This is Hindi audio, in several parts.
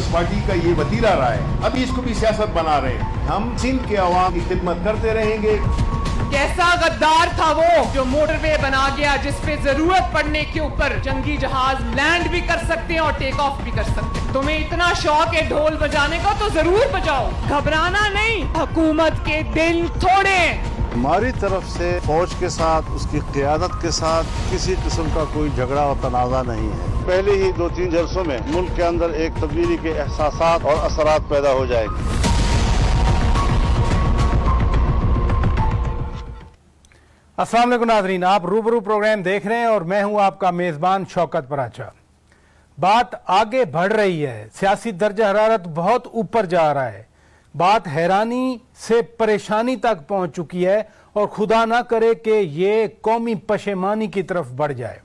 पीपल्स पार्टी का ये वतीरा रहा है, अभी इसको भी सियासत बना रहे हैं। हम सिंध के अवाम की खिदमत करते रहेंगे। कैसा गद्दार था वो जो मोटरवे बना गया जिसपे जरूरत पड़ने के ऊपर जंगी जहाज लैंड भी कर सकते हैं और टेक ऑफ भी कर सकते हैं। तुम्हें इतना शौक है ढोल बजाने का तो जरूर बजाओ, घबराना नहीं। हुकूमत के दिन थोड़े। हमारी तरफ से फौज के साथ, उसकी क़यादत के साथ किसी किस्म का कोई झगड़ा और तनाज़ा नहीं है। पहले ही 2-3 जलसों में मुल्क के अंदर एक तब्दीली के एहसासात और असरात पैदा हो जाएंगे। अस्सलाम वालेकुम नाज़रीन, आप रूबरू प्रोग्राम देख रहे हैं और मैं हूं आपका मेज़बान शौकत पराचा। बात आगे बढ़ रही है, सियासी दर्जा हरारत बहुत ऊपर जा रहा है, बात हैरानी से परेशानी तक पहुंच चुकी है और खुदा ना करे कि ये कौमी पशेमानी की तरफ बढ़ जाए।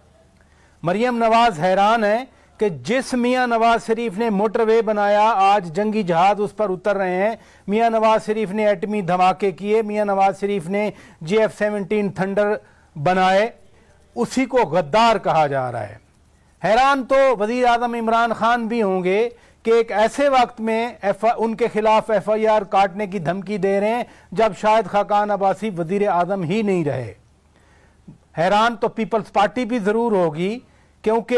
मरियम नवाज हैरान है कि जिस मियाँ नवाज शरीफ ने मोटरवे बनाया, आज जंगी जहाज उस पर उतर रहे हैं। मियाँ नवाज शरीफ ने एटमी धमाके किए, मियाँ नवाज शरीफ ने JF-17 थंडर बनाए, उसी को गद्दार कहा जा रहा है। हैरान तो वज़ीर आज़म इमरान खान भी होंगे कि एक ऐसे वक्त में उनके खिलाफ FIR काटने की धमकी दे रहे हैं जब शायद खाकान अब्बासी वज़ीर आज़म ही नहीं रहे। हैरान तो पीपल्स पार्टी भी ज़रूर होगी, क्योंकि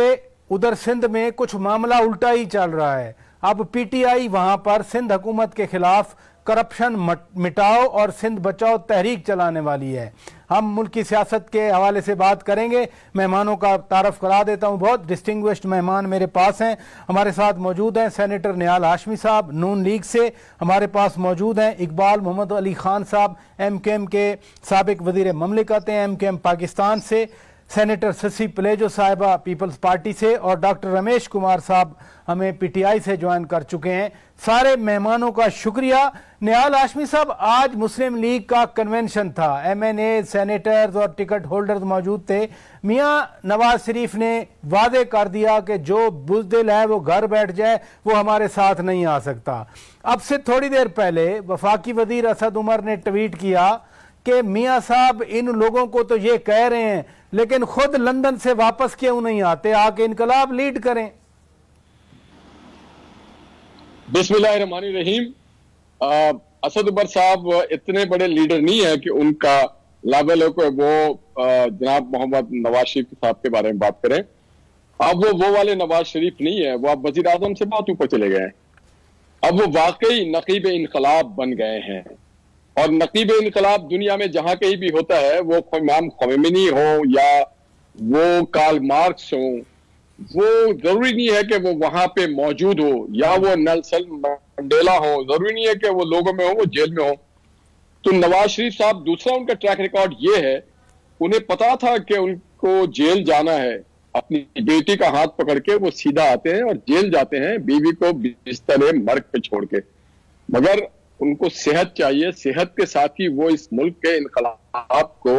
उधर सिंध में कुछ मामला उल्टा ही चल रहा है। अब PTI वहां पर सिंध हुकूमत के खिलाफ करप्शन मिटाओ और सिंध बचाओ तहरीक चलाने वाली है। हम मुल्क की सियासत के हवाले से बात करेंगे। मेहमानों का तारफ़ करा देता हूं, बहुत डिस्टिंग्विश्ड मेहमान मेरे पास हैं। हमारे साथ मौजूद हैं सेनेटर निहाल हाशमी साहब नून लीग से, हमारे पास मौजूद हैं इकबाल मोहम्मद अली खान साहब MKM के साबिक वज़ीर ममलिकत हैं, MKM पाकिस्तान से, सेनेटर शशि पलेजो साहिबा पीपल्स पार्टी से, और डॉक्टर रमेश कुमार साहब हमें PTI से ज्वाइन कर चुके हैं। सारे मेहमानों का शुक्रिया। निहाल हाशमी साहब, आज मुस्लिम लीग का कन्वेंशन था, MNA सेनेटर्स और टिकट होल्डर्स मौजूद थे। मियाँ नवाज शरीफ ने वादे कर दिया कि जो बुज़दिल है वो घर बैठ जाए, वो हमारे साथ नहीं आ सकता। अब से थोड़ी देर पहले वफाकी वजीर असद उमर ने ट्वीट किया कि मियाँ साहब इन लोगों को तो ये कह रहे हैं, लेकिन खुद लंदन से वापस क्यों नहीं आते, आके इनकलाब लीड करें। बिस्मिल्लाहिर्रहमानिर्रहीम। असद उमर साहब इतने बड़े लीडर नहीं है कि उनका लेवल है कि वो जनाब मोहम्मद नवाज शरीफ साहब के बारे में बात करें। अब वो वाले नवाज शरीफ नहीं है, वो अब वजीर आजम से बहुत ऊपर चले गए हैं। अब वो वाकई नकीब इनकलाब बन गए हैं, और नकीब इनकलाब दुनिया में जहां कहीं भी होता है, वो इमाम ख़ुमैनी हो या वो कार्ल मार्क्स हो, वो जरूरी नहीं है कि वो वहां पे मौजूद हो, या वो नेल्सन मंडेला हो, जरूरी नहीं है कि वो लोगों में हो, वो जेल में हो। तो नवाज शरीफ साहब, दूसरा उनका ट्रैक रिकॉर्ड ये है, उन्हें पता था कि उनको जेल जाना है, अपनी बेटी का हाथ पकड़ के वो सीधा आते हैं और जेल जाते हैं, बीवी को बिस्तर मर्ग पे छोड़ के। मगर उनको सेहत चाहिए, सेहत के साथ ही वो इस मुल्क के इनकलाब को,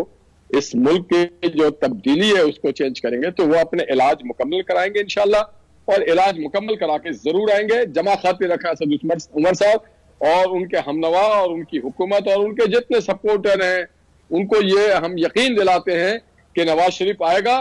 इस मुल्क की जो तब्दीली है उसको चेंज करेंगे। तो वो अपने इलाज मुकम्मल कराएंगे इंशाल्लाह, और इलाज मुकम्मल करा के जरूर आएंगे। जमा खातिर रखा असद उमर साहब और उनके हमनवा और उनकी हुकूमत और उनके जितने सपोर्टर हैं, उनको ये हम यकीन दिलाते हैं कि नवाज शरीफ आएगा।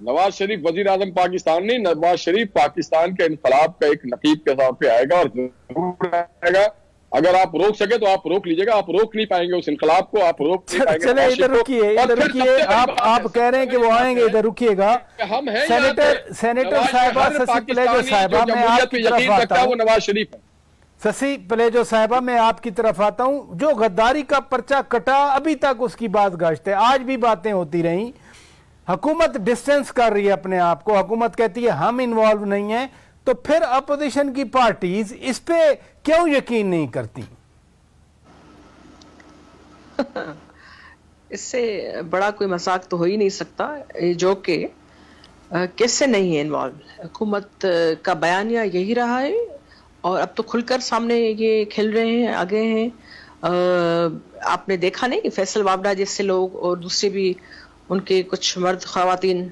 नवाज शरीफ वजीर आजम पाकिस्तान नहीं, नवाज शरीफ पाकिस्तान के इनकलाब का एक नकीब के तौर पर आएगा, और जरूर आएगा। अगर आप रोक सके तो आप रोक लीजिएगा, आप रोक नहीं पाएंगे उस इनकलाब को, आप रोक नहीं पाएंगे। चले इधर रुकिए, इधर रुकिए, आप कह रहे हैं कि वो आएंगे, इधर रुकिएगा। हम हैं सेनेटर साहिबा शशि पलेजो साहिबा, मैं आपकी तरफ आता हूं। नवाज शरीफ है। शशि पलेजो साहिबा, मैं आपकी तरफ आता हूं। जो गद्दारी का पर्चा कटा, अभी तक उसकी बात गश्त है, आज भी बातें होती रही। हुकूमत डिस्टेंस कर रही है अपने आप को, हुकूमत कहती है हम इन्वॉल्व नहीं है, तो फिर अपोजिशन की पार्टीज इस पे क्यों यकीन नहीं करती? इससे बड़ा कोई मजाक तो हो ही नहीं सकता, जो कि किससे नहीं है इन्वॉल्व। हुकूमत का बयानिया यही रहा है, और अब तो खुलकर सामने ये खिल रहे हैं, आगे हैं। आपने देखा नहीं कि फैसल वावड़ा जैसे लोग और दूसरे भी उनके कुछ मर्द ख्वातीन,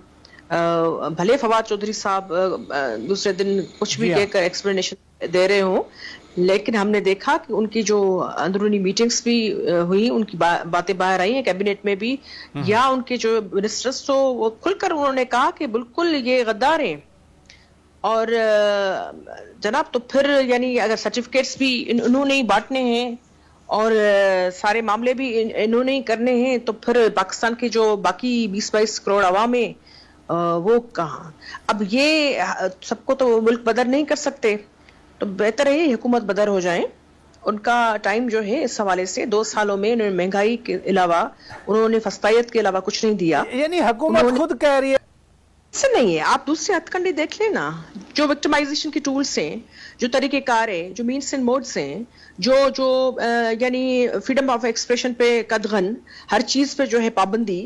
भले फवाद चौधरी साहब दूसरे दिन कुछ भी कहकर एक्सप्लेनेशन दे रहे हों, लेकिन हमने देखा कि उनकी जो अंदरूनी मीटिंग्स भी हुई, उनकी बातें बाहर आई हैं कैबिनेट में भी, या उनके जो मिनिस्टर्स, तो वो खुलकर उन्होंने कहा कि बिल्कुल ये गद्दार हैं और जनाब तो फिर यानी अगर सर्टिफिकेट्स भी इन्होंने ही बांटने हैं और सारे मामले भी इन्होंने ही करने हैं, तो फिर पाकिस्तान के जो बाकी 20-22 करोड़ अवाम है वो कहाँ? अब ये सबको तो मुल्क बदर नहीं कर सकते, तो बेहतर है हुकूमत बदर हो जाए। उनका टाइम जो है इस हवाले से 2 सालों में उन्होंने महंगाई के अलावा, उन्होंने फस्तायत के अलावा कुछ नहीं दिया। यानी हुकूमत खुद कह रही है ऐसा नहीं है। आप दूसरे हथकंडे देख लेना, जो विक्टिमाइजेशन के टूल्स हैं, जो तरीकेकार है, जो मीन्स एंड मोड्स हैं, जो यानी फ्रीडम ऑफ एक्सप्रेशन पे कदगन, हर चीज पे जो है पाबंदी,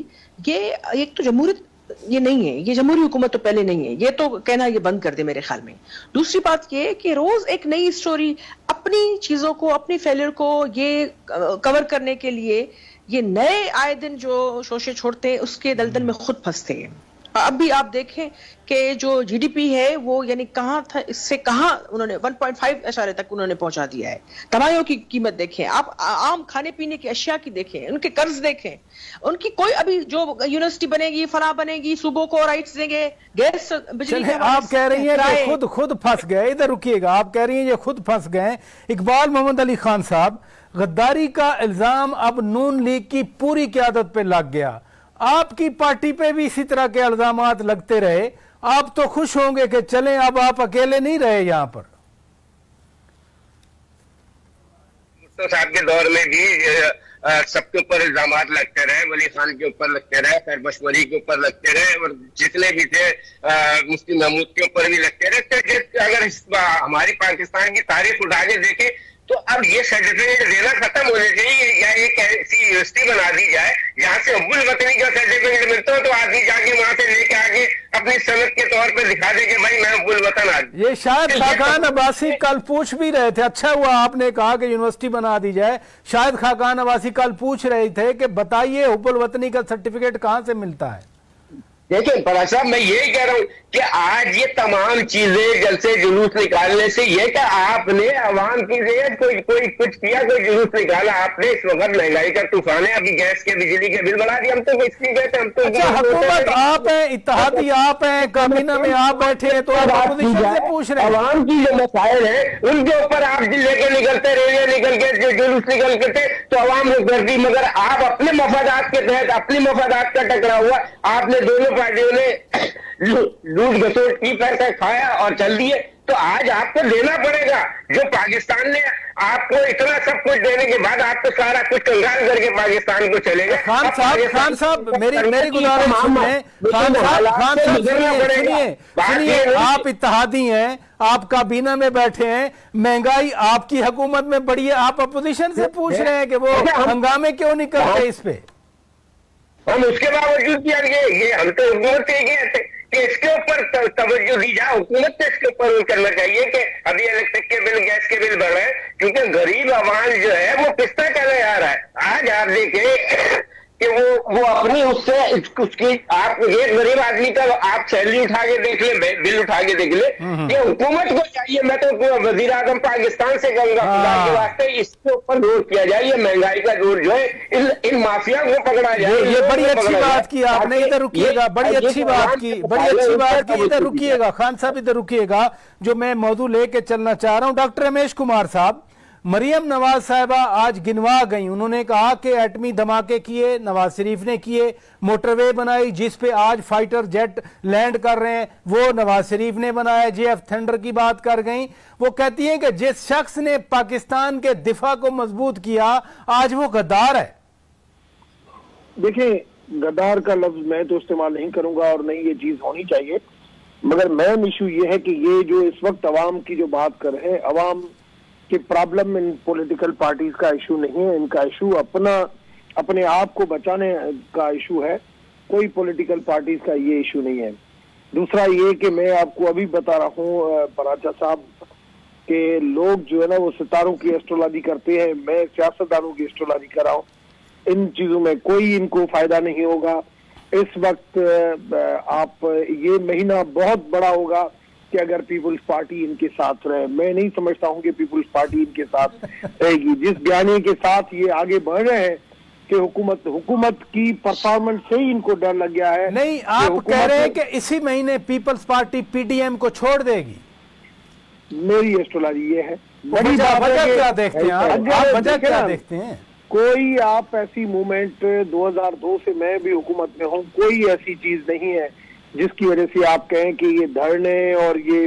ये एक तो जमहूरियत ये नहीं है, ये जमहूरी हुकूमत तो पहले नहीं है, ये तो कहना ये बंद कर दे मेरे ख्याल में। दूसरी बात ये कि रोज एक नई स्टोरी, अपनी चीजों को, अपनी फेलियर को ये कवर करने के लिए ये नए आए दिन जो शोशे छोड़ते हैं उसके दलदल में खुद फंसते हैं। अब भी आप देखें कि जो जीडीपी है वो यानी कहां था, इससे कहां उन्होंने 1.5 इशारे तक उन्होंने पहुंचा दिया है। दवाइयों की कीमत देखें, आप आम खाने पीने की अशिया की देखें, उनके कर्ज देखें, उनकी कोई अभी जो यूनिवर्सिटी बनेगी, फला बनेगी, सूबों को राइट्स देंगे, गैस बिजली। आप कह रही हैं कि खुद फंस गए, इधर रुकिएगा, आप कह रही हैं ये खुद फंस गए। इकबाल मोहम्मद अली खान साहब, गद्दारी का इल्जाम अब नून लीग की पूरी क़यादत पे लग गया, आपकी पार्टी पे भी इसी तरह के इल्जामात लगते रहे, आप तो खुश होंगे कि चलें अब आप अकेले नहीं रहे यहाँ पर। भुट्टो साहब के दौर में भी सबके ऊपर इल्जामात लगते रहे, वली खान के ऊपर लगते रहे, खैर बशवरी के ऊपर लगते रहे, और जितने भी थे मुफ्ती महमूद के ऊपर भी लगते रहे। तो अगर हमारी पाकिस्तान की तारीख उठा के देखें तो अब ये सर्टिफिकेट देना खत्म होना चाहिए, या एक ऐसी यूनिवर्सिटी बना दी जाए जहाँ से अब्बुल वतनी का सर्टिफिकेट मिलता हो तो आदमी जाके वहां से लेके आके अपनी सनद के तौर पे दिखा दे कि भाई मैं अब्बुल वतन आदमी। ये शायद खाकान अब्बासी कल पूछ भी रहे थे, अच्छा हुआ आपने कहा कि यूनिवर्सिटी बना दी जाए। शायद खाकान अब्बासी कल पूछ रहे थे कि बताइए अब्बुल वतनी का सर्टिफिकेट कहाँ से मिलता है। देखिए फराज साहब, मैं यही कह रहा हूँ कि आज ये तमाम चीजें जलसे जुलूस निकालने से ये कि आपने अवाम की कोई कुछ किया, कोई जुलूस निकाला आपने। इस वक्त महंगाई का तूफान है, अभी गैस के बिजली के बिल बढ़ा दिए, हम तो इसलिए गए थे, हम तो अच्छा हुकूमत आप हैं, इत्तेहादी आप हैं, काबीना में आप बैठे हैं, तो आप अपोजिशन से पूछ रहे हैं। अवाम की जो मसाइल है उनके ऊपर आप लेके निकलते रहे, निकल के जो जुलूस निकल के थे तो अवाम को कर दी, मगर आप अपने मफादात के तहत, अपनी मफादात का टकरा हुआ, आपने दोनों पार्टियों ने लूट घसोट की, पैसा खाया और चल दिए। तो आज आपको देना पड़ेगा, जो पाकिस्तान ने आपको इतना सब कुछ देने के बाद आपको सारा कुछ कंगाल करके पाकिस्तान को चलेगा। खान साहब मेरी गुजारिश सुनिए, खान साहब सुनिए, आप इत्तेहादी हैं, आप काबीना में बैठे हैं, महंगाई आपकी हुकूमत में बढ़ी है, आप अपोजिशन से पूछ रहे हैं कि वो हंगामे क्यों नहीं करते इस पे। हम उसके बावजूद ये हम तो हुकूमत से कहते कि इसके ऊपर तवज्जो दी जाए, हुकूमत से इसके ऊपर करना चाहिए कि अभी इलेक्ट्रिक के बिल, गैस के बिल बढ़ रहे हैं, क्योंकि गरीब आवाम जो है वो किस्ता चले आ रहा है। आज आप देखें कि वो अपनी उससे उसकी, आप एक गरीब आदमी का आप सैलरी उठा के देख ले, बिल उठा के देख ले, ये हुकूमत को चाहिए। मैं तो वजीर आजम पाकिस्तान से कहूंगा खुदा के वास्ते इसके ऊपर जोर किया जाए, ये महंगाई का जोर जो है इन माफिया को पकड़ा जाए। ये बड़ी अच्छी बात की आपने, इधर रुकिएगा, बड़ी अच्छी बात की, इधर रुकिएगा खान साहब, इधर रुकिएगा, जो मैं मौजू लेके चलना चाह रहा हूँ। डॉक्टर रमेश कुमार साहब, मरियम नवाज साहिबा आज गिनवा गई, उन्होंने कहा कि एटमी धमाके किए, नवाज शरीफ ने किए, मोटरवे बनाई जिस पे आज फाइटर जेट लैंड कर रहे हैं वो नवाज शरीफ ने बनाया, JF थंडर की बात कर गई। वो कहती हैं कि जिस शख्स ने पाकिस्तान के दिफा को मजबूत किया आज वो गद्दार है। देखिए, गद्दार का लफ्ज मैं तो इस्तेमाल नहीं करूंगा और नहीं ये चीज होनी चाहिए, मगर मेन इशू ये है कि ये जो इस वक्त अवाम की जो बात कर रहे हैं, अवाम कि प्रॉब्लम इन पॉलिटिकल पार्टीज का इशू नहीं है, इनका इशू अपने आप को बचाने का इशू है, कोई पॉलिटिकल पार्टीज का ये इशू नहीं है। दूसरा ये कि मैं आपको अभी बता रहा हूँ पराचा साहब के लोग जो है ना वो सितारों की एस्ट्रोलॉजी करते हैं, मैं सियासतदानों की एस्ट्रोलॉजी कर रहा हूँ। इन चीजों में कोई इनको फायदा नहीं होगा। इस वक्त आप ये महीना बहुत बड़ा होगा कि अगर पीपुल्स पार्टी इनके साथ रहे। मैं नहीं समझता हूं कि पीपुल्स पार्टी इनके साथ रहेगी। जिस बयानी के साथ ये आगे बढ़ रहे हैं कि हुकूमत की परफॉर्मेंस से ही इनको डर लग गया है। नहीं, आप कह रहे हैं कि इसी महीने पीपल्स पार्टी पीडीएम को छोड़ देगी। मेरी एस्ट्रोलॉजी ये है। बड़ी वजह क्या देखते हैं आप वजह क्या देखते हैं? कोई आप ऐसी मूवमेंट 2002 से मैं भी हुकूमत में हूँ, कोई ऐसी चीज नहीं है जिसकी वजह से आप कहें कि ये धरने और ये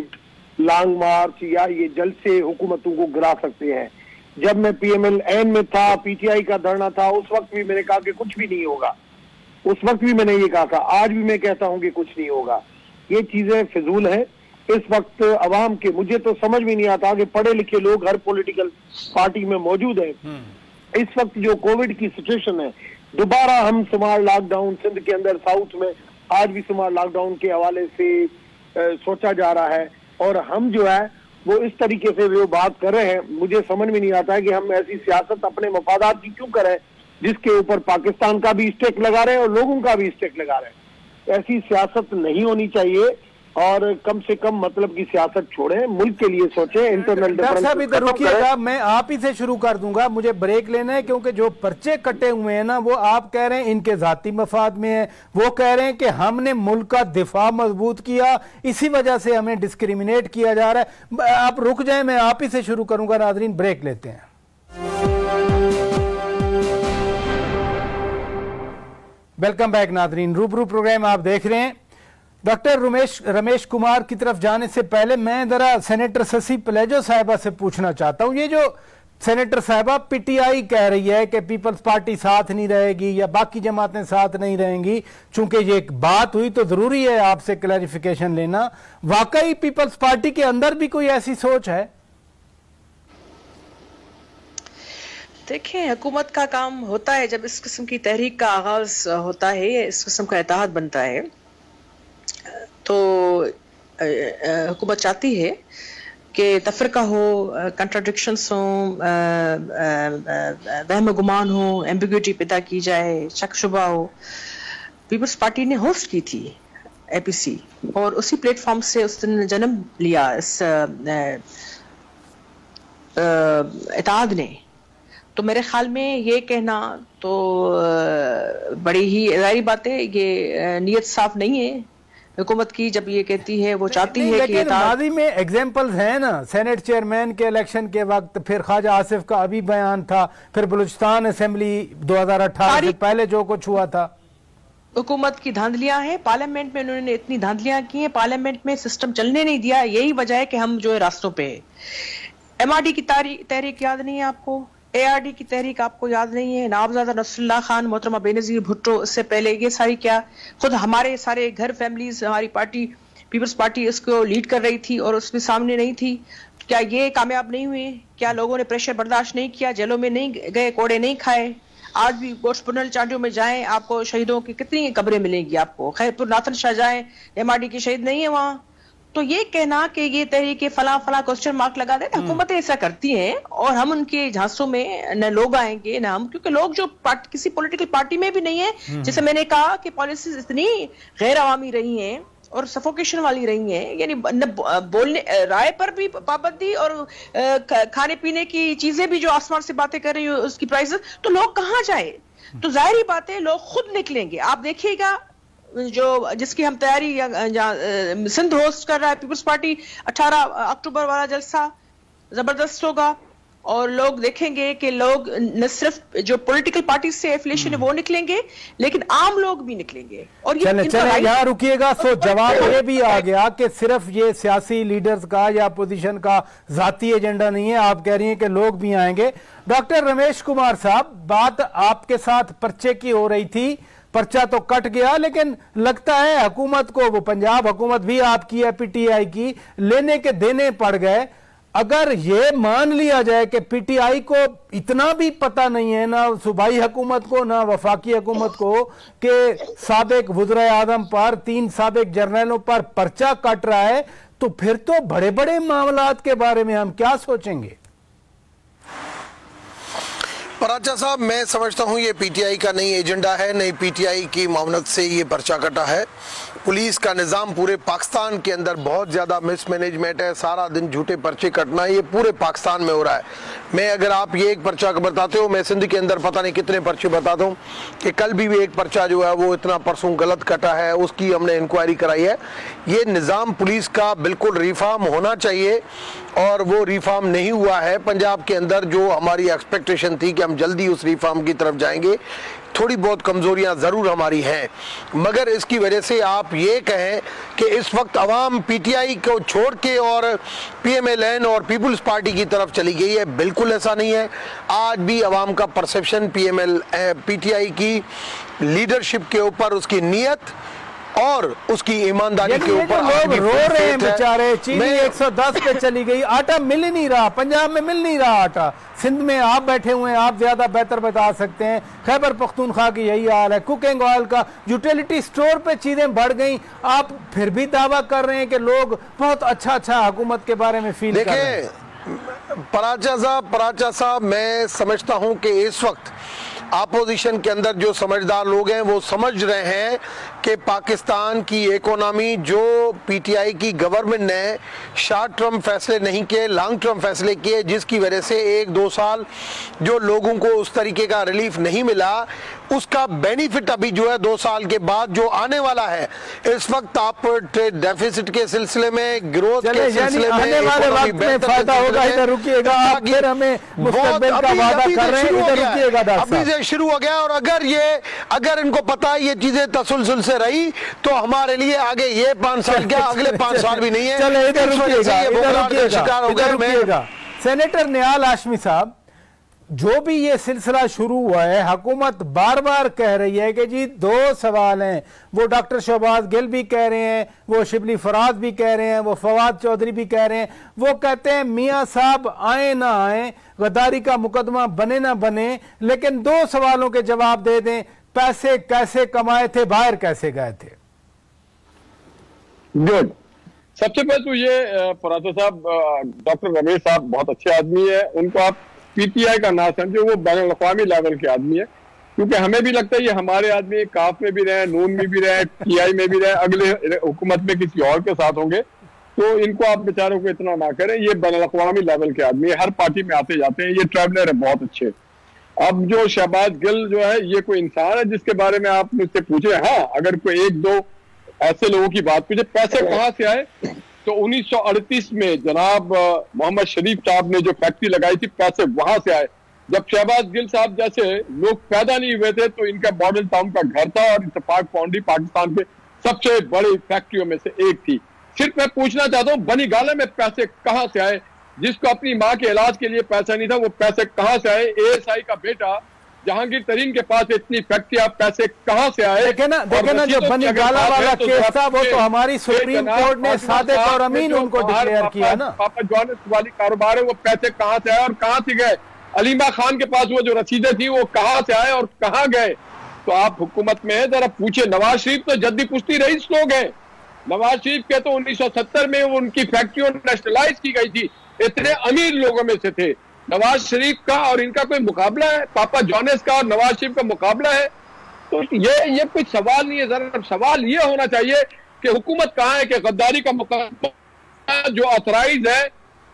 लॉन्ग मार्च या ये जलसे हुकूमतों को गिरा सकते हैं। जब मैं PMLN में था, PTI का धरना था, उस वक्त भी मैंने कहा कि कुछ भी नहीं होगा। उस वक्त भी मैंने ये कहा था, आज भी मैं कहता हूं कि कुछ नहीं होगा। ये चीजें फिजूल हैं। इस वक्त अवाम के, मुझे तो समझ में नहीं आता कि पढ़े लिखे लोग हर पॉलिटिकल पार्टी में मौजूद हैं। इस वक्त जो कोविड की सिचुएशन है, दोबारा हम शुमार लॉकडाउन सिंध के अंदर, साउथ में आज भी शुमार लॉकडाउन के हवाले से सोचा जा रहा है, और हम जो है वो इस तरीके से जो बात कर रहे हैं, मुझे समझ में नहीं आता है कि हम ऐसी सियासत अपने मफादात की क्यों करें जिसके ऊपर पाकिस्तान का भी स्टेक लगा रहे हैं और लोगों का भी स्टेक लगा रहे हैं। ऐसी सियासत नहीं होनी चाहिए, और कम से कम मतलब की सियासत छोड़ें, मुल्क के लिए सोचें। इंटरनल डॉक्टर साहब इधर रुकिएगा, मैं आप ही से शुरू कर दूंगा, मुझे ब्रेक लेना है, क्योंकि जो पर्चे कटे हुए हैं ना, वो आप कह रहे हैं इनके जाती मफाद में है, वो कह रहे हैं कि हमने मुल्क का दिफा मजबूत किया, इसी वजह से हमें डिस्क्रिमिनेट किया जा रहा है। आप रुक जाए, मैं आप ही से शुरू करूंगा। नाजरीन, ब्रेक लेते हैं। वेलकम बैक नाजरीन, रूबरू प्रोग्राम आप देख रहे हैं। डॉक्टर रमेश कुमार की तरफ जाने से पहले मैं जरा सेनेटर शशि पलेजो साहिबा से पूछना चाहता हूं। ये जो सेनेटर साहिबा PTI कह रही है कि पीपल्स पार्टी साथ नहीं रहेगी या बाकी जमातें साथ नहीं रहेंगी, चूंकि ये एक बात हुई तो जरूरी है आपसे क्लैरिफिकेशन लेना। वाकई पीपल्स पार्टी के अंदर भी कोई ऐसी सोच है? देखिए, हुकूमत का काम होता है जब इस किस्म की तहरीक का आगाज होता है, इस किस्म का इत्तेहाद बनता है, तो हुकूमत चाहती है कि तफरका हो, कंट्राडिक्शंस हो, वहम गुमान हो, एम्बिग्यूटी पैदा की जाए, शक शुबा हो। पीपल्स पार्टी ने होस्ट की थी APC, और उसी प्लेटफॉर्म से उस दिन जन्म लिया इस इत्तेहाद ने। तो मेरे ख्याल में ये कहना तो बड़ी ही ज़ाहिर बात है, ये नीयत साफ नहीं है हुकूमत की जब ये कहती है, वो चाहती है कि माजी में एग्जाम्पल्स हैं ना, सेनेट चेयरमैन के इलेक्शन के वक्त, फिर ख्वाजा आसिफ का अभी बयान था, फिर बलूचिस्तान असेंबली 2018 से पहले जो कुछ हुआ था। हुकूमत की धांधलियां हैं, पार्लियामेंट में उन्होंने इतनी धांधलियां की हैं, पार्लियामेंट में सिस्टम चलने नहीं दिया। यही वजह है कि हम जो है रास्तों पे। MRD की तहरीक याद नहीं है आपको? ARD की तहरीक आपको याद नहीं है? नवाबजादा नसरुल्लाह खान, मोहतरमा बेनज़ीर भुट्टो, इससे पहले ये सारी, क्या खुद हमारे सारे घर फैमिलीज, हमारी पार्टी पीपल्स पार्टी इसको लीड कर रही थी और उसमें सामने नहीं थी। क्या ये कामयाब नहीं हुए? क्या लोगों ने प्रेशर बर्दाश्त नहीं किया, जेलों में नहीं गए, कोड़े नहीं खाए? आज भी गोश्तपुनल चांडियों में जाएं, आपको शहीदों की कितनी कब्रें मिलेंगी आपको। खैरपुर नाथन शाह जाएं, MRD की शहीद नहीं है वहां। तो ये कहना कि ये तहरीके फला फला क्वेश्चन मार्क लगा दे, हुकूमतें ऐसा करती हैं, और हम उनके झांसों में न लोग आएंगे न हम, क्योंकि लोग जो किसी पॉलिटिकल पार्टी में भी नहीं है, जैसे मैंने कहा कि पॉलिसीज इतनी गैर अवामी रही हैं और सफोकेशन वाली रही हैं, यानी बोलने राय पर भी पाबंदी और खाने पीने की चीजें भी जो आसमान से बातें कर रही हो उसकी प्राइसेस, तो लोग कहाँ जाए? तो जाहिर ही बात है लोग खुद निकलेंगे। आप देखिएगा जो जिसकी हम तैयारी सिंध होस्ट कर रहा है पीपल्स पार्टी, 18 अक्टूबर वाला जलसा जबरदस्त होगा, और लोग देखेंगे कि लोग न सिर्फ जो पॉलिटिकल पार्टी से एफिलिएशन है वो निकलेंगे, लेकिन आम लोग भी निकलेंगे। और ये चले यहाँ रुकिएगा। सो जवाब ये भी आ गया कि सिर्फ ये सियासी लीडर्स का या अपोजिशन का जाती एजेंडा नहीं है, आप कह रही हैं कि लोग भी आएंगे। डॉक्टर रमेश कुमार साहब, बात आपके साथ पर्चे की हो रही थी, पर्चा तो कट गया, लेकिन लगता है हुकूमत को, वो पंजाब हुकूमत भी आपकी है, PTI की, लेने के देने पड़ गए। अगर ये मान लिया जाए कि PTI को इतना भी पता नहीं है, ना सूबाई हुकूमत को ना वफाकी हुकूमत को, कि साबिक वज़ीर आज़म पर 3 साबिक जर्नलों पर पर्चा कट रहा है, तो फिर तो बड़े बड़े मामलात के बारे में हम क्या सोचेंगे? पराचा साहब, मैं समझता हूं ये PTI का नहीं एजेंडा है, नहीं PTI की मामलत से ये पर्चा कटा है। पुलिस का निज़ाम पूरे पाकिस्तान के अंदर बहुत ज़्यादा मिसमैनेजमेंट है, सारा दिन झूठे पर्चे कटना, ये पूरे पाकिस्तान में हो रहा है। मैं अगर आप ये एक पर्चा बताते हो, मैं सिंध के अंदर पता नहीं कितने पर्चे बताता हूँ कि कल भी एक पर्चा जो है वो इतना परसों गलत कटा है, उसकी हमने इंक्वायरी कराई है। ये निज़ाम पुलिस का बिल्कुल रिफॉर्म होना चाहिए और वो रिफॉर्म नहीं हुआ है पंजाब के अंदर। जो हमारी एक्सपेक्टेशन थी कि हम जल्दी उस रिफॉर्म की तरफ जाएंगे, थोड़ी बहुत कमजोरियां जरूर हमारी हैं, मगर इसकी वजह से आप ये कहें कि इस वक्त अवाम पीटीआई को छोड़ के और पीएमएलएन और पीपुल्स पार्टी की तरफ चली गई है, बिल्कुल ऐसा नहीं है। आज भी अवाम का परसेप्शन पीटीआई की लीडरशिप के ऊपर, उसकी नीयत और उसकी ईमानदारी के ऊपर लोग रो रहे हैं बेचारे। चीनी 110 पे चली गई, आटा मिल ही नहीं रहा, पंजाब में मिल नहीं रहा आटा। सिंध में आप बैठे हुए हैं, आप ज्यादा बेहतर बता सकते हैं। खैबर पख्तूनख्वा की यही हाल है। कुकिंग ऑयल का यूटिलिटी स्टोर पे चीजें बढ़ गई, आप फिर भी दावा कर रहे हैं कि लोग बहुत अच्छा हुकूमत के बारे में फील कर रहे हैं। पराचा साहब, मैं समझता हूं कि इस वक्त अपोजिशन के अंदर जो समझदार लोग हैं वो समझ रहे हैं कि पाकिस्तान की इकोनॉमी, जो पीटीआई की गवर्नमेंट ने शॉर्ट टर्म फैसले नहीं किए, लॉन्ग टर्म फैसले किए, जिसकी वजह से 1-2 साल जो लोगों को उस तरीके का रिलीफ नहीं मिला, उसका बेनिफिट अभी जो है 2 साल के बाद जो आने वाला है। इस वक्त आप ट्रेड डेफिसिट के सिलसिले में, ग्रोथ के सिलसिले में, आने वाले वक्त में फायदा होगा। इधर रुकिएगा, आप फिर हमें मुस्तकबिल का वादा कर रहे हैं, इधर रुकिएगा। अभी से शुरू हो गया और अगर इनको पता है ये चीजें तसलसल से रही तो हमारे लिए आगे ये 5 साल क्या, अगले 5 साल भी नहीं है। चले इधर रुकिएगा। सेनेटर निहाल हाशमी साहब, जो भी ये सिलसिला शुरू हुआ है, हुकूमत बार बार कह रही है कि जी 2 सवाल हैं। वो डॉक्टर शहबाज गिल भी कह रहे हैं, वो शिबली फराज भी कह रहे हैं, वो फवाद चौधरी भी कह रहे हैं। वो कहते हैं मियाँ साहब आए ना आए, गद्दारी का मुकदमा बने ना बने, लेकिन 2 सवालों के जवाब दे दें। पैसे कैसे कमाए थे, बाहर कैसे गए थे? गुड। सबसे पहले तो ये पराठा साहब, डॉक्टर रमेश साहब बहुत अच्छे आदमी है, उनको आप पीटीआई का ना समझे, वो बैनुल अक़वामी लेवल के आदमी है। क्योंकि हमें भी लगता है ये हमारे आदमी काफ में भी रहे, नून में भी रहे, टीआई में भी रहे, अगले हुकूमत में किसी और के साथ होंगे, तो इनको आप बेचारों को इतना ना करें। ये बैनुल अक़वामी लेवल के आदमी है, हर पार्टी में आते जाते हैं, ये ट्रैवलर है बहुत अच्छे। अब जो शहबाज गिल जो है, ये कोई इंसान है जिसके बारे में आप मुझसे पूछे। हाँ, अगर कोई 1-2 ऐसे लोगों की बात पूछे, पैसे कहाँ से आए, तो 1938 में जनाब मोहम्मद शरीफ साहब ने जो फैक्ट्री लगाई थी, पैसे वहां से आए। जब शहबाज गिल साहब जैसे लोग पैदा नहीं हुए थे तो इनका मॉडल टाउन का घर था और इत्तेफाक फाउंड्री पाकिस्तान के सबसे बड़ी फैक्ट्रियों में से एक थी। सिर्फ मैं पूछना चाहता हूँ, बनी गाला में पैसे कहाँ से आए? जिसको अपनी माँ के इलाज के लिए पैसा नहीं था, वो पैसे कहाँ से आए? एएसआई का बेटा जहांगीर तरीन के पास इतनी फैक्ट्रियां, पैसे कहाँ से आए? देखे ना जो बनी गाला वाला केस था, वो तो हमारी सुप्रीम कोर्ट ने सादिक और अमीन उनको डिक्लेयर किया ना। पापा जॉन वाली कारोबार है, वो पैसे कहाँ से आए और कहाँ से गए? अलीमा खान के पास वो जो रसीदें थी, वो कहाँ से आए और कहाँ गए? तो आप हुकूमत में जरा पूछे। नवाज शरीफ तो जद्दी पुश्ती रईस लोग हैं। नवाज शरीफ के तो 1970 में उनकी फैक्ट्रियों नेशनलाइज की गई थी, इतने अमीर लोगों में से थे। नवाज शरीफ का और इनका कोई मुकाबला है? पापा जॉनेस का और नवाज शरीफ का मुकाबला है? तो ये कोई सवाल नहीं है। जरा सवाल ये होना चाहिए कि हुकूमत कहाँ है कि गद्दारी का मुकाबला जो ऑथराइज है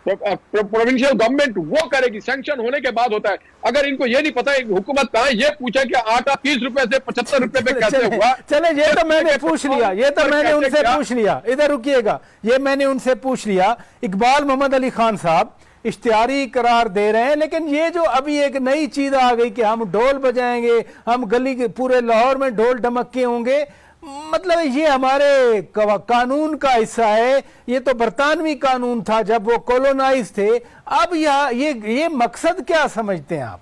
प्रोविंशियल गवर्नमेंट वो करेगी, सैंक्शन होने के बाद होता है। अगर इनको ये नहीं पता है हुकूमत कहाँ है, ये पूछे कि आटा 30 रुपए से 75 रुपए पे कैसे हुआ? चले, ये तो मैंने पूछ लिया, ये तो मैंने उनसे पूछ लिया। इधर रुकिएगा, ये मैंने उनसे पूछ लिया। इकबाल मोहम्मद अली खान साहब इश्तिहारी करार दे रहे हैं, लेकिन ये जो अभी एक नई चीज आ गई कि हम ढोल बजाएंगे, हम गली के पूरे लाहौर में ढोल ढमक्के होंगे, मतलब ये हमारे कानून का हिस्सा है। ये तो बरतानवी कानून था जब वो कॉलोनाइज थे। अब ये मकसद क्या समझते हैं आप?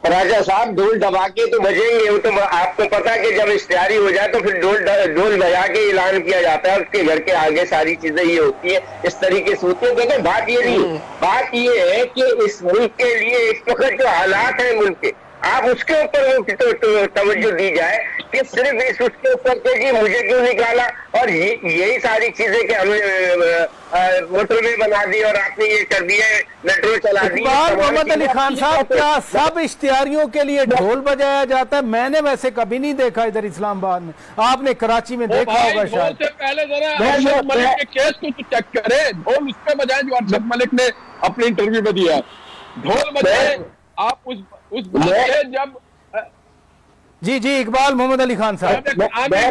राजा साहब, ढोल दबा के तो बजेंगे, वो तो आपको पता है कि जब इश्तिहारी हो जाए तो फिर ढोल बजा के ऐलान किया जाता है, उसके घर के आगे सारी चीजें ये होती है, इस तरीके से होती है। देखो बात ये नहीं, बात ये है कि इस मुल्क के लिए इस वक्त जो हालात है मुल्क के, आप उसके ऊपर तवज्जो दी जाए कि सिर्फ इस उसके ऊपर पे कि मुझे क्यों निकाला, और यही सारी चीजें कि हमने मोटरवे बना दी और आपने ये कर दिया, मेट्रो चला दी। मोहम्मद अली खान साहब, क्या सब इश्तिहारियों के लिए ढोल बजाया जाता है? मैंने वैसे कभी नहीं देखा इधर इस्लामाबाद में, आपने कराची में देखा होगा शायद। पहले जरा अरशद मलिक के केस को तो चेक करें, ढोल उस पे बजाए जो अरशद मलिक ने अपने इंटरव्यू में दिया, ढोल बजाए आप उस जब जी इकबाल मोहम्मद अली खान साहब, मैं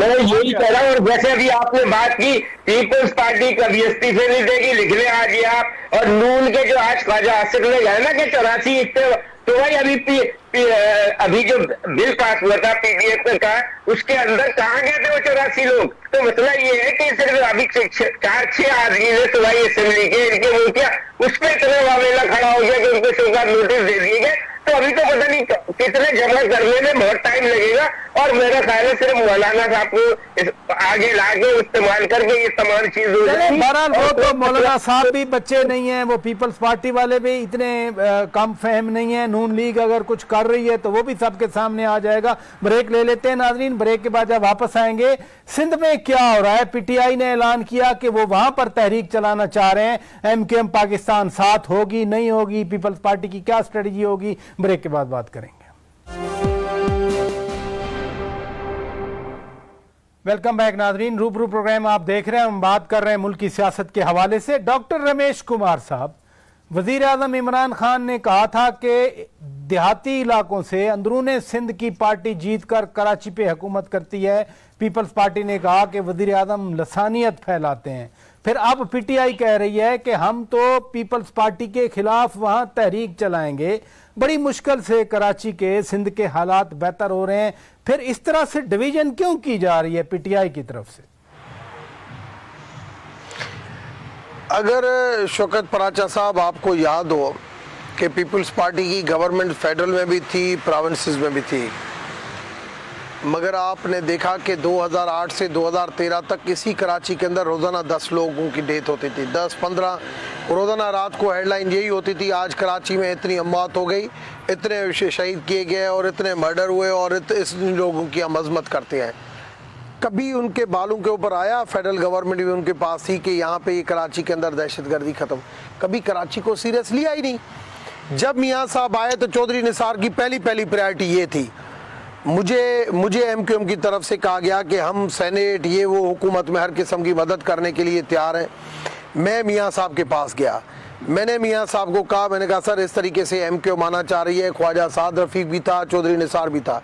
यही कह रहा हूँ। और जैसे अभी आपने बात की पीपल्स पार्टी कभी इस्तीफे नहीं देगी, लिखने आज आप, और नून के जो आज ख्वाजा आसिफ ने कहा ना कि 84 तो भाई अभी जो बिल पास हुआ था पीडीएफ का, उसके अंदर कहाँ गए थे वो 84 लोग? तो मतलब ये है कि सिर्फ अभी 4-6 आदमी ने तो भाई असेंबली के इनके मुंह किया, उस पर इतना मामला खड़ा हो गया कि उनको शोकाज नोटिस दे दिए गए। तो अभी तो पता नहीं कितने जमा करने में बहुत टाइम लगेगा, और मेरा ख्याल है सिर्फ मौलाना साहब को आगे लाके इस्तेमाल करके ये तमाम चीज हो जाएगी। बहरहाल वो तो मौलाना साहब भी बच्चे नहीं है, वो पीपल्स पार्टी वाले भी इतने कम फहम नहीं है। नून लीग अगर कुछ कर रही है तो वो भी सबके सामने आ जाएगा। ब्रेक ले लेते हैं नाजरीन, ब्रेक के बाद जब वापस आएंगे, सिंध में क्या हो रहा है? पीटीआई ने ऐलान किया कि वो वहां पर तहरीक चलाना चाह रहे हैं। एमकेएम पाकिस्तान साथ होगी नहीं होगी, पीपल्स पार्टी की क्या स्ट्रेटजी होगी, ब्रेक के बाद बात करेंगे। वेलकम बैक नाजरीन, रूबरू प्रोग्राम आप देख रहे हैं। हम बात कर रहे हैं मुल्क की सियासत के हवाले से। डॉक्टर रमेश कुमार साहब, वजीर आजम इमरान खान ने कहा था कि देहाती इलाकों से अंदरूने सिंध की पार्टी जीतकर कराची पे हुकूमत करती है। पीपल्स पार्टी ने कहा कि वजीर आजम लसानियत फैलाते हैं। फिर अब पीटीआई कह रही है कि हम तो पीपल्स पार्टी के खिलाफ वहां तहरीक चलाएंगे। बड़ी मुश्किल से कराची के सिंध के हालात बेहतर हो रहे हैं, फिर इस तरह से डिवीजन क्यों की जा रही है पीटीआई की तरफ से? अगर शौकत पराचा साहब आपको याद हो कि पीपल्स पार्टी की गवर्नमेंट फेडरल में भी थी, प्रोविंसेस में भी थी, मगर आपने देखा कि 2008 से 2013 तक इसी कराची के अंदर रोज़ाना 10 लोगों की डेथ होती थी, 10-15 रोज़ाना। रात को हेडलाइन यही होती थी, आज कराची में इतनी अमवात हो गई, इतने शहीद किए गए और इतने मर्डर हुए और इस लोगों की हम अजमत करते हैं। कभी उनके बालों के ऊपर आया, फेडरल गवर्नमेंट भी उनके पास थी कि यहाँ पे ये कराची के अंदर दहशतगर्दी ख़त्म, कभी कराची को सीरियस लिया ही नहीं। जब मियाँ साहब आए तो चौधरी निसार की पहली प्रायोरिटी ये थी। मुझे एमक्यूएम की तरफ से कहा गया कि हम सेनेट ये वो हुकूमत में हर किस्म की मदद करने के लिए तैयार हैं। मैं मियाँ साहब के पास गया, मैंने मियाँ साहब को कहा, मैंने कहा सर इस तरीके से एमक्यूएम आना चाह रही है। ख्वाजा साद रफीक भी था, चौधरी निसार भी था।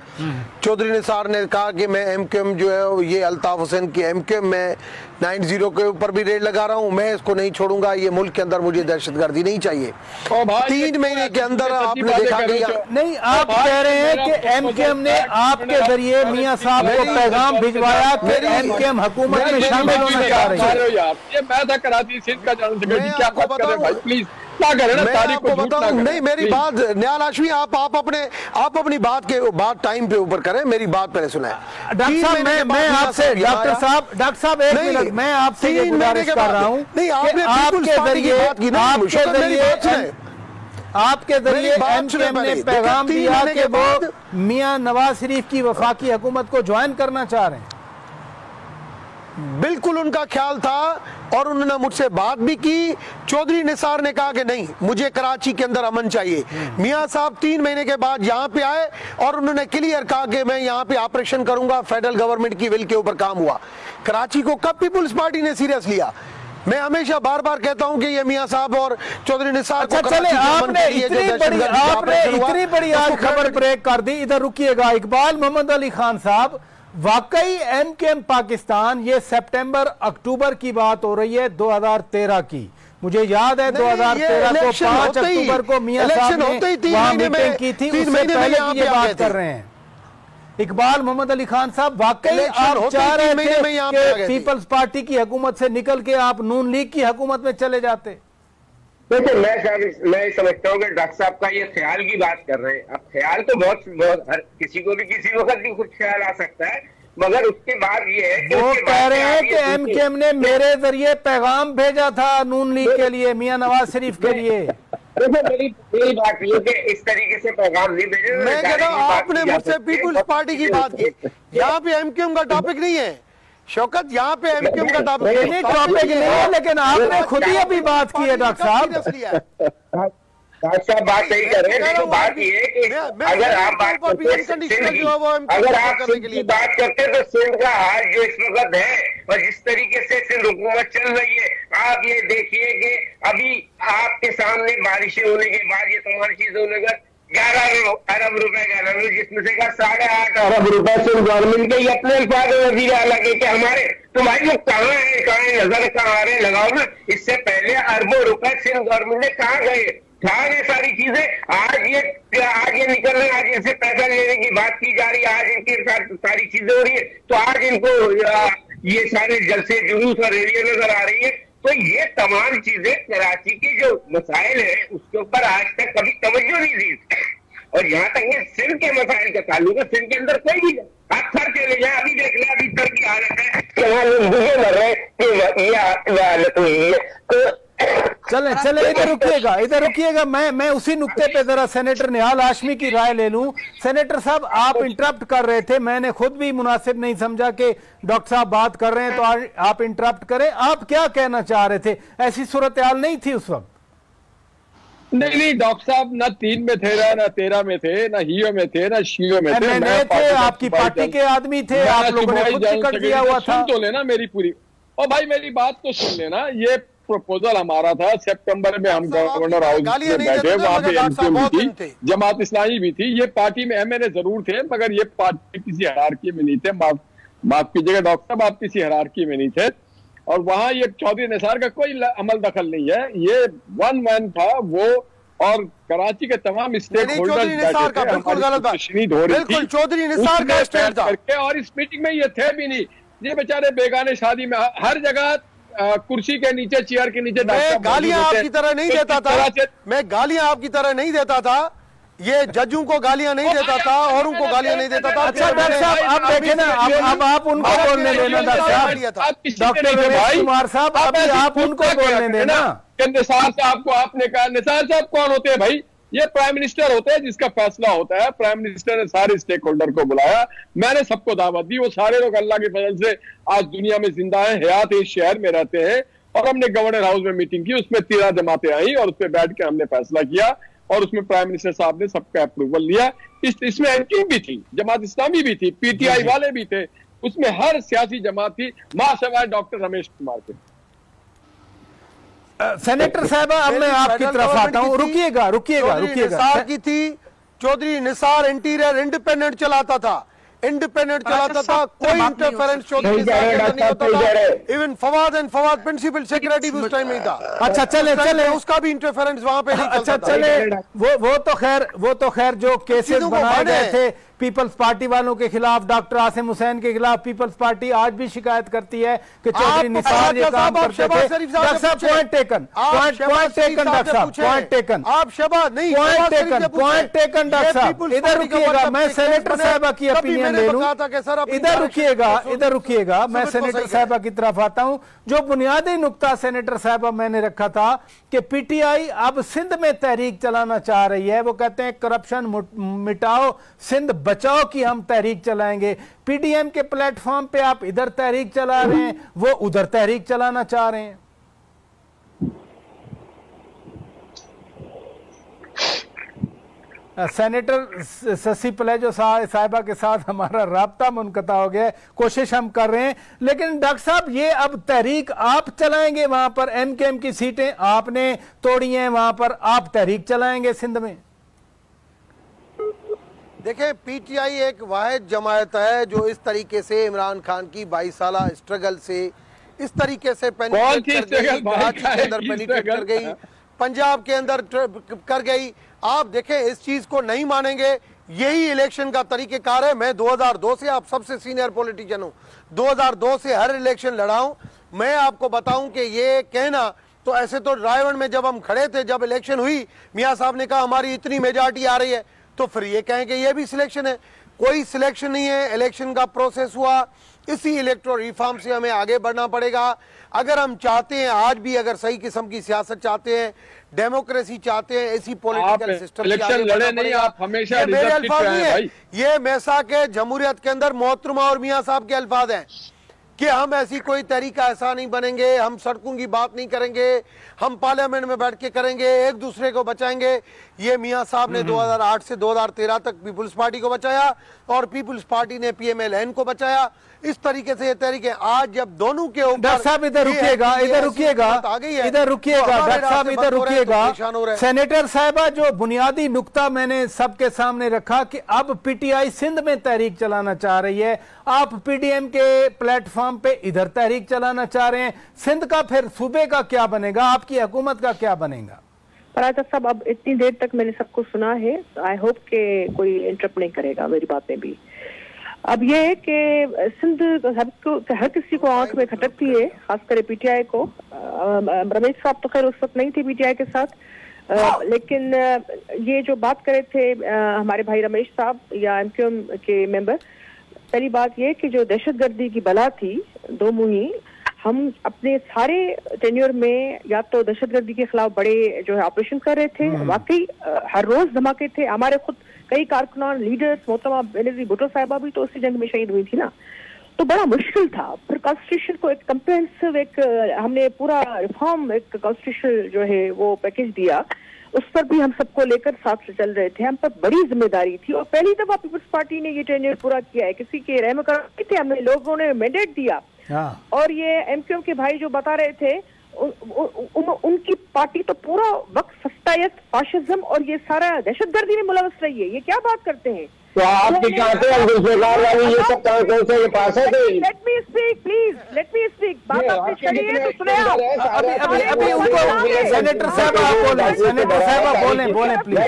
चौधरी निसार ने कहा कि मैं एमक्यूएम जो है ये अल्ताफ हुसैन की एमक्यूएम में 90 के ऊपर भी रेड लगा रहा हूँ, मैं इसको नहीं छोड़ूंगा, ये मुल्क के अंदर मुझे दहशतगर्दी नहीं चाहिए। 3 महीने के अंदर आपने देखा कि नहीं, आप कह रहे हैं कि एमक्यूएम ने आपके जरिए मियाँ साहब को पैगाम भिजवाया कि एमक्यूएम हुकूमत में शामिल होना चाह रही है। ये मैं था कराची सिंध का जनरल सेक्रेटरी, क्या बात कर रहे हैं भाई, प्लीज क्या करें ना, तारीख को बताऊं। नहीं, मेरी बात न्याल आशवी, आप अपनी बात टाइम पे ऊपर करें, मेरी बात पहले सुनाएं। डॉक्टर साहब, मैं आपसे डॉक्टर साहब एक मिनट, मैं आपसे ये गुजारिश कर रहा हूँ कि आपके जरिए एमक्यूएम ने पैगाम दिया कि वो मियां नवाज शरीफ की वफाकी हुकूमत को ज्वाइन करना चाह रहे हैं। बिल्कुल उनका ख्याल था और उन्होंने मुझसे बात भी की। चौधरी निसार ने कहा कि नहीं, मुझे कराची के अंदर अमन चाहिए। मियां साहब 3 महीने के बाद यहाँ पे आए और उन्होंने क्लियर कहा कि मैं यहाँ पे ऑपरेशन करूंगा। फेडरल गवर्नमेंट की विल के ऊपर काम हुआ। कराची को कब पीपुल्स पार्टी ने सीरियस लिया? मैं हमेशा बार बार कहता हूं कि ये मियां साहब और चौधरी निसार को चले, आपने इतनी बड़ी आज खबर ब्रेक कर दी। इधर रुकिएगा इकबाल मोहम्मद अली खान साहब, वाकई एमक्यूएम पाकिस्तान, ये सितंबर अक्टूबर की बात हो रही है 2013 की। मुझे याद है 2013 को 5 अक्टूबर को मियां साहब ने वहां मीटिंग की थी, उससे पहले की ये बात कर रहे हैं। इकबाल मोहम्मद अली खान साहब, वाकई आप चाह रहे थे कि पीपल्स पार्टी की हुकूमत से निकल के आप नून लीग की हुकूमत में चले जाते? देखिए, मैं समझता हूँ कि डॉक्टर साहब का ये ख्याल की बात कर रहे हैं। अब ख्याल तो बहुत हर किसी को भी किसी वक्त भी कुछ ख्याल आ सकता है, मगर उसके बाद ये है कि वो कह रहे हैं कि एमक्यूएम ने मेरे जरिए पैगाम भेजा था नून लीग के लिए, मियां नवाज शरीफ के लिए। मेरी बात ये कि इस तरीके से पैगाम नहीं भेजे। मैं कहता हूँ आपने मुझसे पीपुल्स पार्टी की बात की, यहाँ पे एमक्यूएम का टॉपिक नहीं है शौकत, यहाँ पे एमक्यूएम का टॉपिक नहीं है, लेकिन आपने खुद ही अभी बात की है डॉक्टर साहब। डॉक्टर साहब बात सही कर रहे हैं, लेकिन बात ये है कि अगर आप बात करते तो सिंध का हाल जो इस वक्त है और जिस तरीके से सिंध हुकूमत चल रही है, आप ये देखिए कि अभी आपके सामने बारिशें होने के बाद ये तमाम चीजें होने का 11 अरब रुपए का रंग, जिसमें से 8.5 अरब रुपए सिंध गवर्नमेंट के अपने अल्फाज वजीर आला के कि हमारे तुम्हारी लोग कहाँ है नजर कहाँ आ रहे लगाओ ना। इससे पहले अरबों रुपए सिंध गवर्नमेंट ने कहाँ गए, ये सारी चीजें आज ये निकल रहे, आज इनसे पैसा लेने की बात की जा रही है, आज इनकी सारी चीजें हो रही है, तो आज इनको ये सारे जलसे जुलूस और रैलियां नजर आ रही है। तो ये तमाम चीजें कराची की जो मसाइल है उसके ऊपर आज तक कभी तवज्जो नहीं दी। और यहाँ तक ये सिंध के मसाइल का ताल्लुक है, सिंध के अंदर कोई भी आप थर चले जाए, अभी देख ले अभी थर की हालत है कि वहाँ लोग बुझे मर रहे कि ये हालत हुई है। तो चले इधर रुकिएगा मैं उसी नुक्ते पे जरा सेनेटर निहाल हाशमी की राय ले लूं। सेनेटर साहब आप इंटरप्ट कर रहे थे, मैंने खुद भी मुनासिब नहीं समझा कि डॉक्टर साहब बात कर रहे हैं तो आप इंटरप्ट करें। आप क्या कहना चाह रहे थे? ऐसी सूरत हाल नहीं थी उस वक्त? नहीं डॉक्टर साहब ना 3 में थे ना 13 में थे, ना हियो में थे ना शियो में थे। थे आपकी पार्टी के आदमी थे, आप लोगों ने खुद टिकट दिया हुआ था। सुन तो लेना मेरी पूरी, और भाई मेरी बात तो सुन लेना। ये प्रपोजल हमारा था सितंबर में, हम गवर्नर हाउस में बैठे, वहां पे एमक्यूएम भी थी, जमात इस्लामी भी थी। ये पार्टी में एमएनए जरूर थे मगर ये पार्टी किसी हायरार्की में नहीं थे। माफ कीजिएगा डॉक्टर साहब, आप किसी हायरार्की में नहीं थे। और वहां ये चौधरी निसार का कोई अमल दखल नहीं है, ये वन मैन था वो, और कराची के तमाम स्टेक होल्डर्स चौधरी निसार का स्टेट था, और इस मीटिंग में ये थे भी नहीं। ये बेचारे बेगाने शादी में हर जगह कुर्सी के नीचे, चेयर के नीचे गालियां आपकी तरह नहीं देता था, मैं गालियां आपकी तरह नहीं देता था, ये जजों को गालियां नहीं देता था, औरों को गालियां नहीं देता था। अच्छा डॉक्टर साहब आप देखें ना, अब आप उनको बोलने देना डॉक्टर रमेश कुमार साहब, अभी आप उनको बोलने देना। निसार साहब को आपने कहा, निसार साहब कौन होते हैं भाई? ये प्राइम मिनिस्टर होते हैं जिसका फैसला होता है। प्राइम मिनिस्टर ने सारे स्टेक होल्डर को बुलाया, मैंने सबको दावत दी, वो सारे लोग अल्लाह के फजल से आज दुनिया में जिंदा है, हयात इस शहर में रहते हैं। और हमने गवर्नर हाउस में मीटिंग की, उसमें 13 जमातें आई और उस पर बैठ के हमने फैसला किया और उसमें प्राइम मिनिस्टर साहब ने सबका अप्रूवल लिया। इसमें एमक्यूएम भी थी, जमात इस्लामी भी थी, पीटीआई वाले भी थे, उसमें हर सियासी जमात थी, मां सवाए डॉक्टर रमेश कुमार के। सेनेटर साहब अब मैं आपकी तरफ आता हूँ, रुकिएगा की थी। चौधरी निसार इंटीरियर इंडिपेंडेंट चलाता था, कोई इंटरफेरेंस चौधरी नहीं होता था। इवन फवाद प्रिंसिपल सेक्रेटरी भी उस टाइम नहीं था। अच्छा चले उसका भी इंटरफेरेंस वहां पे नहीं। अच्छा चले वो तो खैर जो केसेस बनाए गए थे पीपल्स पार्टी वालों के खिलाफ, डॉक्टर आसिम हुसैन के खिलाफ, पीपल्स पार्टी आज भी शिकायत करती है कि चौधरी निसार ये काम करते थे। डॉक्टर साहब पॉइंट टेकन डॉक्टर साहब, पॉइंट टेकन। आप शबाद नहीं, पॉइंट टेकन डॉक्टर साहब, इधर रुकिएगा, मैं सेनेटर साहबा की ओपिनियन ले लूं। इधर रुकिएगा, मैं सेनेटर साहबा की तरफ आता हूं। जो बुनियादी नुक्ता सेनेटर साहबा मैंने रखा था कि पीटीआई अब सिंध में तहरीक चलाना चाह रही है, वो कहते हैं करप्शन मिटाओ, सिंध बचाओ की हम तहरीक चलाएंगे। पीडीएम के प्लेटफॉर्म पे आप इधर तहरीक चला रहे हैं, वो उधर तहरीक चलाना चाह रहे हैं। सेनेटर शशि पलेजो साहिबा के साथ हमारा राब्ता मुनक़ता हो गया है, कोशिश हम कर रहे हैं। लेकिन डॉक्टर साहब ये अब तहरीक आप चलाएंगे, वहां पर एमकेएम की सीटें आपने तोड़ी हैं, वहां पर आप तहरीक चलाएंगे सिंध में? देखें, पीटीआई एक वाहिद जमायत है जो इस तरीके से इमरान खान की 22 साल स्ट्रगल से इस तरीके से पेनिट्रेट कर गई, पंजाब के अंदर कर गई। आप देखें, इस चीज को नहीं मानेंगे, यही इलेक्शन का तरीकेकार है। मैं 2002 से, आप सबसे सीनियर पॉलिटिशियन हूं, 2002 से हर इलेक्शन लड़ा हूं। मैं आपको बताऊं कि ये कहना, तो ऐसे तो रायगढ़ में जब हम खड़े थे, जब इलेक्शन हुई, मियां साहब ने कहा हमारी इतनी मेजॉरिटी आ रही है, तो फिर ये कहें कि ये भी सिलेक्शन है। कोई सिलेक्शन नहीं है, इलेक्शन का प्रोसेस हुआ, इसी इलेक्टोरल रिफॉर्म से हमें आगे बढ़ना पड़ेगा। अगर हम चाहते हैं आज भी, अगर सही किस्म की सियासत चाहते हैं, डेमोक्रेसी चाहते हैं, ऐसी पॉलिटिकल सिस्टम इलेक्शन लड़े नहीं, आप हमेशा ये मेरे रिजल्ट अल्फाज नहीं है, भाई। ये मैसा के जमहूरियत के अंदर मोहतरमा और मियां साहब के अल्फाज हैं कि हम ऐसी कोई तरीका ऐसा नहीं बनेंगे, हम सड़कों की बात नहीं करेंगे, हम पार्लियामेंट में बैठ के करेंगे, एक दूसरे को बचाएंगे। ये मियां साहब ने 2008 से 2013 तक पीपुल्स पार्टी को बचाया और पीपुल्स पार्टी ने PMLN को बचाया। इस तरीके से ये तरीके आज जब दोनों के ऊपर, डॉक्टर साहब इधर रुकिएगा, इधर रुकिएगा, इधर रुकिएगा, डॉक्टर साहब इधर रुकिएगा। सेनेटर साहिबा, जो बुनियादी नुक्ता मैंने सबके सामने रखा कि अब PTI सिंध में तहरीक चलाना चाह रही है, आप PDM के प्लेटफॉर्म पे इधर तहरीक चलाना चाह रहे हैं, सिंध का फिर सूबे का क्या बनेगा, आपकी हुकूमत का क्या बनेगा? पराजा साहब, अब इतनी देर तक मैंने सबको सुना है, आई होप के कोई इंटरप्ट नहीं करेगा मेरी बातें भी। अब ये है कि सिंध हर किसी को आंख में खटकती है, खासकर PTI को। रमेश साहब तो खैर उस वक्त नहीं थे PTI के साथ, लेकिन ये जो बात करे थे हमारे भाई रमेश साहब या MQM के मेंबर, पहली बात ये कि जो दहशतगर्दी की बला थी दो मुही, हम अपने सारे टेन्योर में या तो दहशतगर्दी के खिलाफ बड़े जो है ऑपरेशन कर रहे थे, वाकई हर रोज धमाके थे। हमारे खुद कई कारकुनान, लीडर्स, मोहतरमा बेनजीर भुट्टो साहिबा भी तो उसी जंग में शहीद हुई थी ना, तो बड़ा मुश्किल था। फिर कॉन्स्टिट्यूशन को एक कंप्रेहेंसिव, एक हमने पूरा रिफॉर्म, एक कॉन्स्टिट्यूशन जो है वो पैकेज दिया, उस पर भी हम सबको लेकर साथ चल रहे थे। हम पर बड़ी जिम्मेदारी थी और पहली दफा पीपल्स पार्टी ने ये टेन्योर पूरा किया है, किसी के रहम कर नहीं थे, हमने लोगों ने मैंडेट दिया। और ये MQM के भाई जो बता रहे थे, उनकी पार्टी तो पूरा वक्त फस्तायत, फाशिज्म और ये सारा दहशतगर्दी में मुलवस रही है। ये क्या बात करते हैं? तो आपकी कहते हैं ये सब कौन से पास है? Let me speak please, let me speak. बात आपने कही है तो सुने आप। अभी उनको सेनेटर साहब आप बोले, सेनेटर साहब आप बोले प्लीज।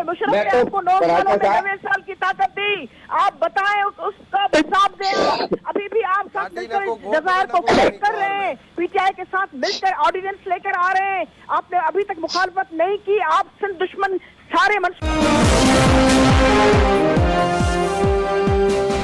मुशर्रफ ने आपको 9 सालों में 90 साल की ताकत दी, आप बताएं उसका हिसाब दें। अभी भी आप साथ मिलकर जज़ायर को कर रहे हैं, PTI के साथ मिलकर ऑर्डिनेंस लेकर आ रहे हैं, आपने अभी तक मुखालफत नहीं की। आप सिंध दुश्मन सारे